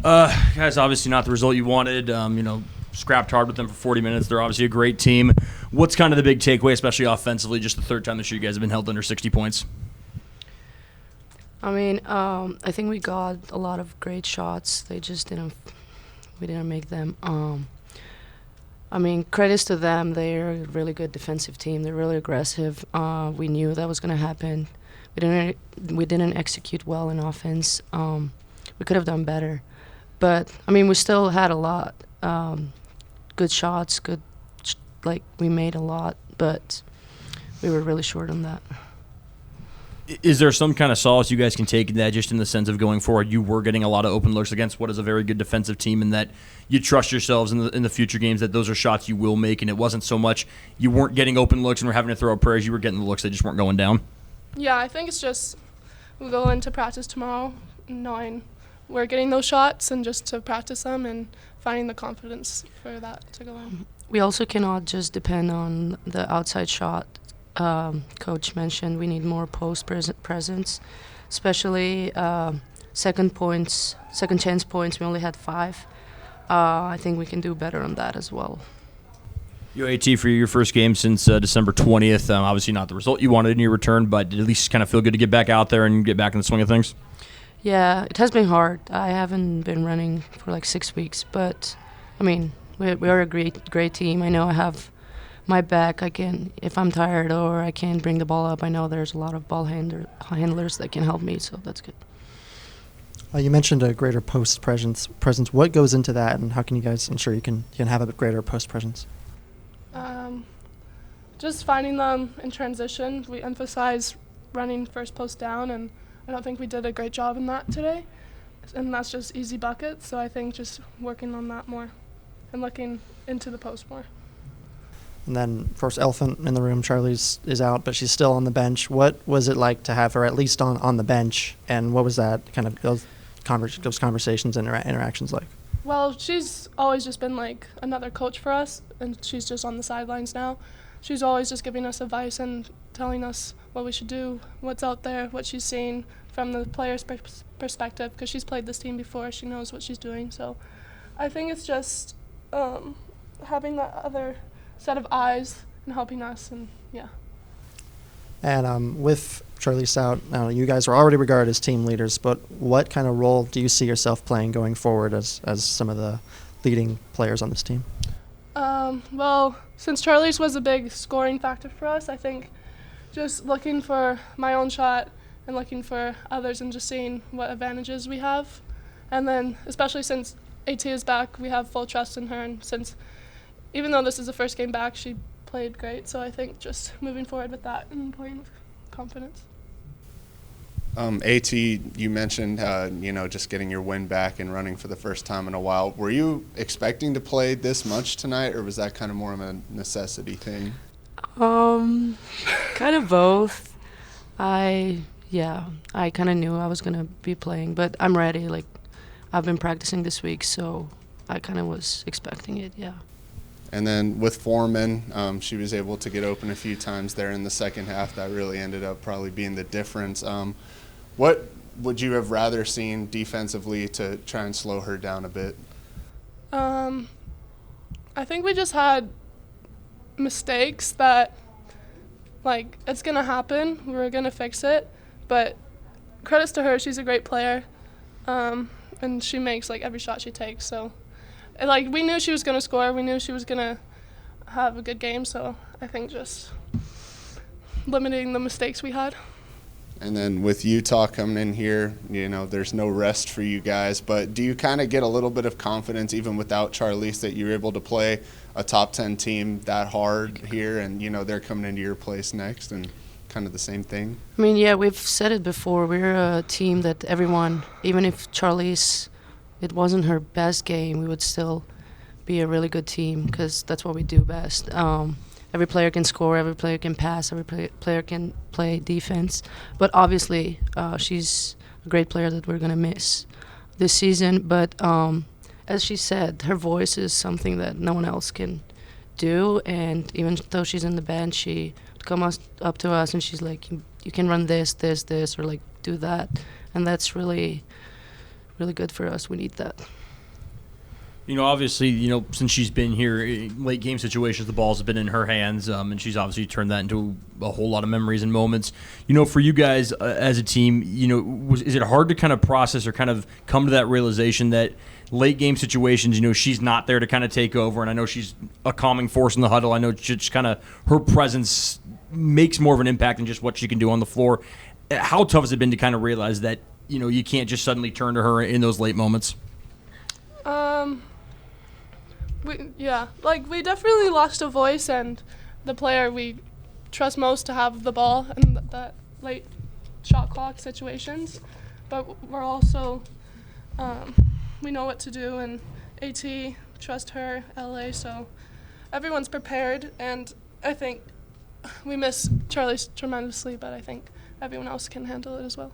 Guys, obviously not the result you wanted. Scrapped hard with them for 40 minutes. They're obviously a great team. What's kind of the big takeaway, especially offensively, just the third time this year you guys have been held under 60 points? I think we got a lot of great shots. We didn't make them. Credits to them. They're a really good defensive team. They're really aggressive. We knew that was going to happen. We didn't execute well in offense. We could have done better. But, we still had a lot. Good shots, we made a lot, but we were really short on that. Is there some kind of solace you guys can take in that, just in the sense of going forward, you were getting a lot of open looks against what is a very good defensive team, and that you trust yourselves in the future games that those are shots you will make, and it wasn't so much you weren't getting open looks and were having to throw up prayers, you were getting the looks that just weren't going down? Yeah, I think it's just we'll go into practice tomorrow knowing we're getting those shots and just to practice them and finding the confidence for that to go in. We also cannot just depend on the outside shot. Coach mentioned we need more post presence, especially second chance points. We only had 5. I think we can do better on that as well. AT, for your first game since December 20th, obviously not the result you wanted in your return, but did it at least kind of feel good to get back out there and get back in the swing of things? Yeah, it has been hard. I haven't been running for 6 weeks, but we are a great team. I know I have my back. If I'm tired or I can't bring the ball up, I know there's a lot of ball handlers that can help me, so that's good. You mentioned a greater post presence. What goes into that, and how can you guys ensure you can have a greater post presence? Just finding them in transition. We emphasize running first post down, and I don't think we did a great job in that today. And that's just easy buckets, so I think just working on that more and looking into the post more. And then, of course, elephant in the room, Charlie's is out, but she's still on the bench. What was it like to have her at least on the bench, and what was that kind of those conversations and interactions like? Well, she's always just been like another coach for us, and she's just on the sidelines now. She's always just giving us advice and telling us what we should do, what's out there, what she's seeing from the player's perspective, because she's played this team before. She knows what she's doing. So I think it's just having that other set of eyes and helping us, and yeah. And with Charlize out, you guys are already regarded as team leaders, but what kind of role do you see yourself playing going forward as some of the leading players on this team? Well, since Charlize was a big scoring factor for us, I think just looking for my own shot and looking for others and just seeing what advantages we have. And then, especially since AT is back, we have full trust in her. And since, even though this is the first game back, she played great. So I think just moving forward with that and playing with confidence. AT, you mentioned, just getting your win back and running for the first time in a while. Were you expecting to play this much tonight, or was that kind of more of a necessity thing? Kind of both. I kind of knew I was going to be playing, but I'm ready. I've been practicing this week, so I kind of was expecting it, yeah. And then with Foreman, she was able to get open a few times there in the second half. That really ended up probably being the difference. What would you have rather seen defensively to try and slow her down a bit? I think we just had mistakes that, it's going to happen. We're going to fix it. But credits to her, she's a great player. And she makes, every shot she takes. So, we knew she was going to score. We knew she was going to have a good game. So I think just limiting the mistakes we had. And then with Utah coming in here, there's no rest for you guys. But do you kind of get a little bit of confidence, even without Charlize, that you're able to play a top 10 team that hard here, and, they're coming into your place next, and kind of the same thing? Yeah, we've said it before. We're a team that everyone, even if Charlize, it wasn't her best game, we would still be a really good team because that's what we do best. Every player can score, every player can pass, every player can play defense. But obviously, she's a great player that we're going to miss this season. But as she said, her voice is something that no one else can do. And even though she's in the bench, she would come up to us and she's like, you can run this, or do that. And that's really really good for us. We need that. Obviously, since she's been here, late game situations, the balls have been in her hands, and she's obviously turned that into a whole lot of memories and moments. For you guys as a team, is it hard to kind of process or kind of come to that realization that late game situations, she's not there to kind of take over, and I know she's a calming force in the huddle. I know just kind of her presence makes more of an impact than just what she can do on the floor. How tough has it been to kind of realize that, you can't just suddenly turn to her in those late moments? We definitely lost a voice, and the player we trust most to have the ball in that late shot clock situations. But we're also, we know what to do, and AT, trust her, LA, so everyone's prepared, and I think we miss Charlie tremendously, but I think everyone else can handle it as well.